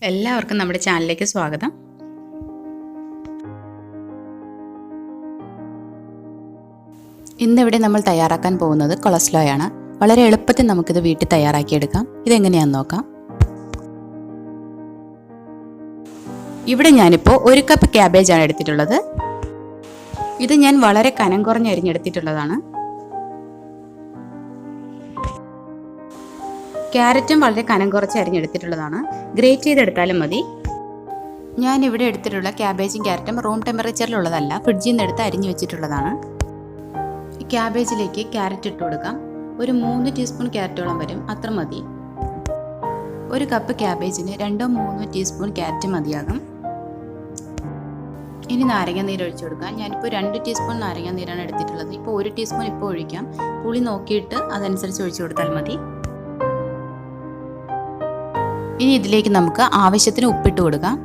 എല്ലാവർക്കും നമ്മുടെ ചാനലിലേക്ക് സ്വാഗതം. ഇന്നിവിടെ നമ്മൾ തയ്യാറാക്കാൻ പോകുന്നത് കൊളസ്ലോ ആണ്. വളരെ എളുപ്പത്തിൽ നമുക്കിത് വീട്ടിൽ തയ്യാറാക്കിയെടുക്കാം. ഇതെങ്ങനെയാണെന്ന് നോക്കാം. ഇവിടെ ഞാനിപ്പോൾ 1 കപ്പ് ക്യാബേജാണ് എടുത്തിട്ടുള്ളത്. ഇത് ഞാൻ വളരെ കനം കുറഞ്ഞ് അരിഞ്ഞെടുത്തിട്ടുള്ളതാണ്. ക്യാരറ്റും വളരെ കനം കുറച്ച് അരിഞ്ഞെടുത്തിട്ടുള്ളതാണ്. ഗ്രേറ്റ് ചെയ്തെടുത്താലും മതി. ഞാൻ ഇവിടെ എടുത്തിട്ടുള്ള ക്യാബേജും ക്യാരറ്റും റൂം ടെമ്പറേച്ചറിലുള്ളതല്ല, ഫ്രിഡ്ജിൽ നിന്ന് എടുത്ത് അരിഞ്ഞു വെച്ചിട്ടുള്ളതാണ്. ക്യാബേജിലേക്ക് ക്യാരറ്റ് ഇട്ട് കൊടുക്കാം. ഒരു 3 ടീസ്പൂൺ ക്യാരറ്റോളം വരും, അത്ര മതി. 1 കപ്പ് ക്യാബേജിന് 2-3 ടീസ്പൂൺ ക്യാരറ്റ് മതിയാകും. ഇനി നാരങ്ങ നീര് ഒഴിച്ചു കൊടുക്കാം. ഞാനിപ്പോൾ 2 ടീസ്പൂൺ നാരങ്ങ നീരാണ് എടുത്തിട്ടുള്ളത്. ഇപ്പോൾ 1 ടീസ്പൂൺ ഇപ്പോൾ ഒഴിക്കാം. പുളി നോക്കിയിട്ട് അതനുസരിച്ച് ഒഴിച്ചു കൊടുത്താൽ മതി. ഇനി ഇതിലേക്ക് നമുക്ക് ആവശ്യത്തിന് ഉപ്പിട്ട് കൊടുക്കാം.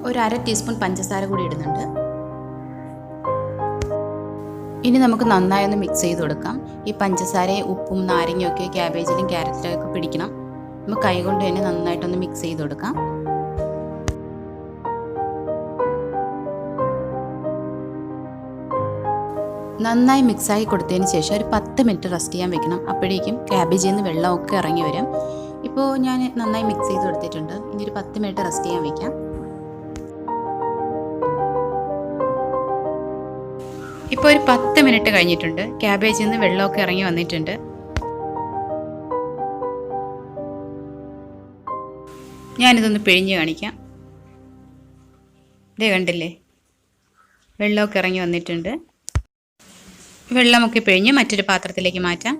ഒരു 1/2 ടീസ്പൂൺ പഞ്ചസാര കൂടി ഇടുന്നുണ്ട്. ഇനി നമുക്ക് നന്നായി ഒന്ന് മിക്സ് ചെയ്ത് കൊടുക്കാം. ഈ പഞ്ചസാരയും ഉപ്പും നാരങ്ങയൊക്കെ ക്യാബേജിലും ക്യാരറ്റിലും ഒക്കെ പിടിക്കണം. നമുക്ക് കൈകൊണ്ട് തന്നെ നന്നായിട്ടൊന്ന് മിക്സ് ചെയ്ത് കൊടുക്കാം. നന്നായി മിക്സാക്കി കൊടുത്തതിന് ശേഷം ഒരു 10 മിനിറ്റ് റെസ്റ്റ് ചെയ്യാൻ വെക്കണം. അപ്പോഴേക്കും ക്യാബേജിൽ നിന്ന് വെള്ളമൊക്കെ ഇറങ്ങി വരും. ഇപ്പോൾ ഞാൻ നന്നായി മിക്സ് ചെയ്ത് കൊടുത്തിട്ടുണ്ട്. ഇനി ഒരു 10 മിനിറ്റ് റെസ്റ്റ് ചെയ്യാൻ വെക്കാം. ഇപ്പോൾ ഒരു 10 മിനിറ്റ് കഴിഞ്ഞിട്ടുണ്ട്. ക്യാബേജിൽ നിന്ന് വെള്ളമൊക്കെ ഇറങ്ങി വന്നിട്ടുണ്ട്. ഞാനിതൊന്ന് പിഴിഞ്ഞ് കാണിക്കാം. ഇതേ കണ്ടില്ലേ, വെള്ളമൊക്കെ ഇറങ്ങി വന്നിട്ടുണ്ട്. വെള്ളമൊക്കെ പിഴിഞ്ഞ് മറ്റൊരു പാത്രത്തിലേക്ക് മാറ്റാം.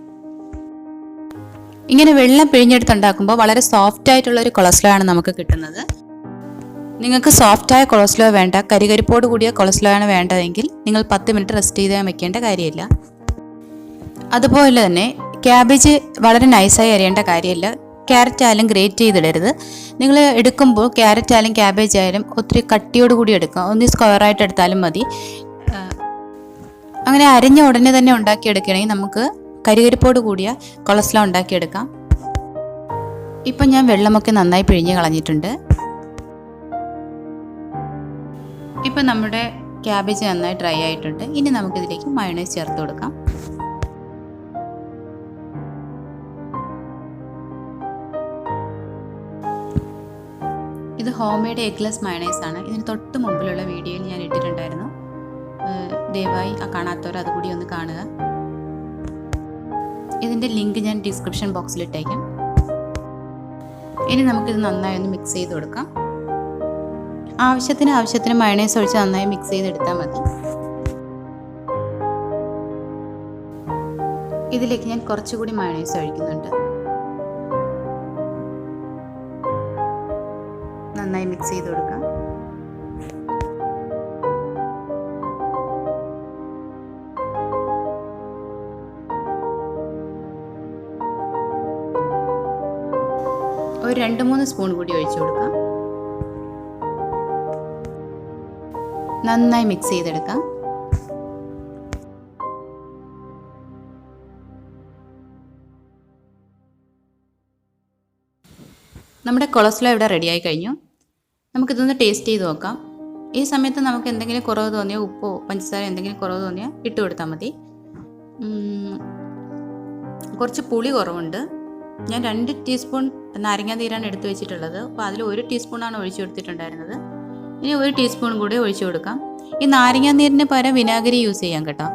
ഇങ്ങനെ വെള്ളം പിഴിഞ്ഞെടുത്തുണ്ടാക്കുമ്പോൾ വളരെ സോഫ്റ്റ് ആയിട്ടുള്ള ഒരു കൊളസ്ലോ ആണ് നമുക്ക് കിട്ടുന്നത്. നിങ്ങൾക്ക് സോഫ്റ്റായ കൊളസ്ലോ വേണ്ട, കരികരിപ്പോട് കൂടിയ കൊളസ്ലോ ആണ് വേണ്ടതെങ്കിൽ നിങ്ങൾ 10 മിനിറ്റ് റെസ്റ്റ് ചെയ്താൽ വെക്കേണ്ട കാര്യമില്ല. അതുപോലെ തന്നെ ക്യാബേജ് വളരെ നൈസായി അരിയേണ്ട കാര്യമില്ല. ക്യാരറ്റ് ആയാലും ഗ്രേറ്റ് ചെയ്തിടരുത്. നിങ്ങൾ എടുക്കുമ്പോൾ ക്യാരറ്റ് ആയാലും ക്യാബേജ് ആയാലും ഒത്തിരി കട്ടിയോട് കൂടി എടുക്കുക. ഒന്ന് സ്ക്വയറായിട്ട് എടുത്താലും മതി. അങ്ങനെ അരിഞ്ഞ ഉടനെ തന്നെ ഉണ്ടാക്കിയെടുക്കുകയാണെങ്കിൽ നമുക്ക് കരികരിപ്പോട് കൂടിയ കൊളസ്ലോ ഉണ്ടാക്കിയെടുക്കാം. ഇപ്പം ഞാൻ വെള്ളമൊക്കെ നന്നായി പിഴിഞ്ഞ് കളഞ്ഞിട്ടുണ്ട്. ഇപ്പം നമ്മുടെ ക്യാബേജ് നന്നായി ഡ്രൈ ആയിട്ടുണ്ട്. ഇനി നമുക്കിതിലേക്ക് മയോണൈസ് ചേർത്ത് കൊടുക്കാം. ഇത് ഹോം മെയ്ഡ് എഗ്ലെസ് മയോണൈസ് ആണ്. ഇതിന് തൊട്ട് മുമ്പിലുള്ള വീഡിയോയിൽ ഞാൻ ഇട്ടിട്ടുണ്ടായിരുന്നു. ദയവായി കാണാത്തവർ അതുകൂടി ഒന്ന് കാണുക. ഇതിൻ്റെ ലിങ്ക് ഞാൻ ഡിസ്ക്രിപ്ഷൻ ബോക്സിൽ ഇട്ടേക്കാം. ഇനി നമുക്കിത് നന്നായി ഒന്ന് മിക്സ് ചെയ്ത് കൊടുക്കാം. ആവശ്യത്തിന് മയോണൈസ് ഒഴിച്ച് നന്നായി മിക്സ് ചെയ്തെടുത്താൽ മതി. ഇതിലേക്ക് ഞാൻ കുറച്ചുകൂടി മയോണൈസ് ഒഴിക്കുന്നുണ്ട്. നന്നായി മിക്സ് ചെയ്ത് കൊടുക്കാം. ഒരു 2-3 സ്പൂൺ കൂടി ഒഴിച്ചു കൊടുക്കാം. നന്നായി മിക്സ് ചെയ്തെടുക്കാം. നമ്മുടെ കൊളസ്ലോ ഇവിടെ റെഡിയായി കഴിഞ്ഞു. നമുക്കിതൊന്ന് ടേസ്റ്റ് ചെയ്ത് നോക്കാം. ഈ സമയത്ത് നമുക്ക് എന്തെങ്കിലും കുറവ് തോന്നിയോ, ഉപ്പോ പഞ്ചസാര എന്തെങ്കിലും കുറവ് തോന്നിയോ ഇട്ട് കൊടുത്താൽ മതി. കുറച്ച് പുളി കുറവുണ്ട്. ഞാൻ 2 ടീസ്പൂൺ നാരങ്ങ നീരാണ് എടുത്തു വെച്ചിട്ടുള്ളത്. അപ്പോൾ അതിൽ 1 ടീസ്പൂണാണ് ഒഴിച്ചു കൊടുത്തിട്ടുണ്ടായിരുന്നത്. ഇനി 1 ടീസ്പൂൺ കൂടി ഒഴിച്ചു കൊടുക്കാം. ഈ നാരങ്ങ നീരിന് പകരം വിനാഗിരി യൂസ് ചെയ്യാം കേട്ടോ.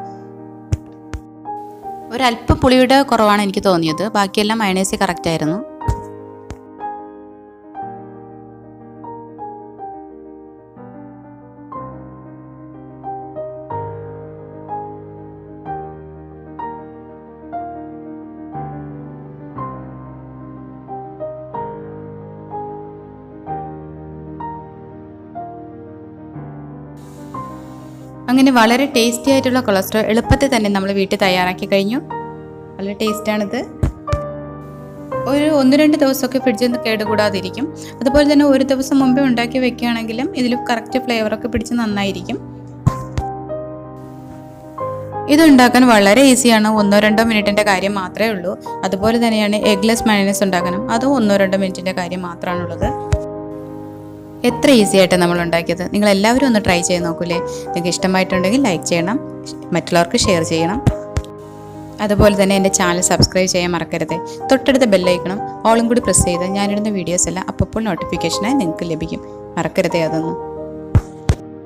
ഒരല്പം പുളിയുടെ കുറവാണ് എനിക്ക് തോന്നിയത്. ബാക്കിയെല്ലാം മയോണൈസ് കറക്റ്റ് ആയിരുന്നു. അങ്ങനെ വളരെ ടേസ്റ്റി ആയിട്ടുള്ള കൊളസ്ട്രോ എളുപ്പത്തിൽ തന്നെ നമ്മൾ വീട്ടിൽ തയ്യാറാക്കി കഴിഞ്ഞു. വളരെ ടേസ്റ്റാണിത്. ഒരു 1-2 ദിവസമൊക്കെ ഫ്രിഡ്ജിൽ നിന്ന് കേടുകൂടാതിരിക്കും. അതുപോലെ തന്നെ ഒരു ദിവസം മുമ്പേ ഉണ്ടാക്കി വെക്കുകയാണെങ്കിലും ഇതിൽ കറക്റ്റ് ഫ്ലേവറൊക്കെ പിടിച്ച് നന്നായിരിക്കും. ഇത് ഉണ്ടാക്കാൻ വളരെ ഈസിയാണ്. 1-2 മിനിറ്റിൻ്റെ കാര്യം മാത്രമേ ഉള്ളൂ. അതുപോലെ തന്നെയാണ് എഗ്ലെസ് മയണൈസ് ഉണ്ടാക്കാനും അതും 1-2 മിനിറ്റിൻ്റെ കാര്യം മാത്രമാണുള്ളത്. എത്ര ഈസി ആയിട്ട് നമ്മൾ ഉണ്ടാക്കിയത്. നിങ്ങൾ എല്ലാവരും ഒന്ന് ട്രൈ ചെയ്ത് നോക്കൂലേ? നിങ്ങൾക്ക് ഇഷ്ടമായിട്ടുണ്ടെങ്കിൽ ലൈക്ക് ചെയ്യണം, മറ്റുള്ളവർക്ക് ഷെയർ ചെയ്യണം. അതുപോലെ തന്നെ എൻ്റെ ചാനൽ സബ്സ്ക്രൈബ് ചെയ്യാൻ മറക്കരുത്. തൊട്ടടുത്ത ബെല്ലൈക്കണം ഓളും കൂടി പ്രസ് ചെയ്താൽ ഞാനിടുന്ന വീഡിയോസ് എല്ലാം അപ്പോൾ നോട്ടിഫിക്കേഷനായി നിങ്ങൾക്ക് ലഭിക്കും. മറക്കരുതേ അതൊന്നും.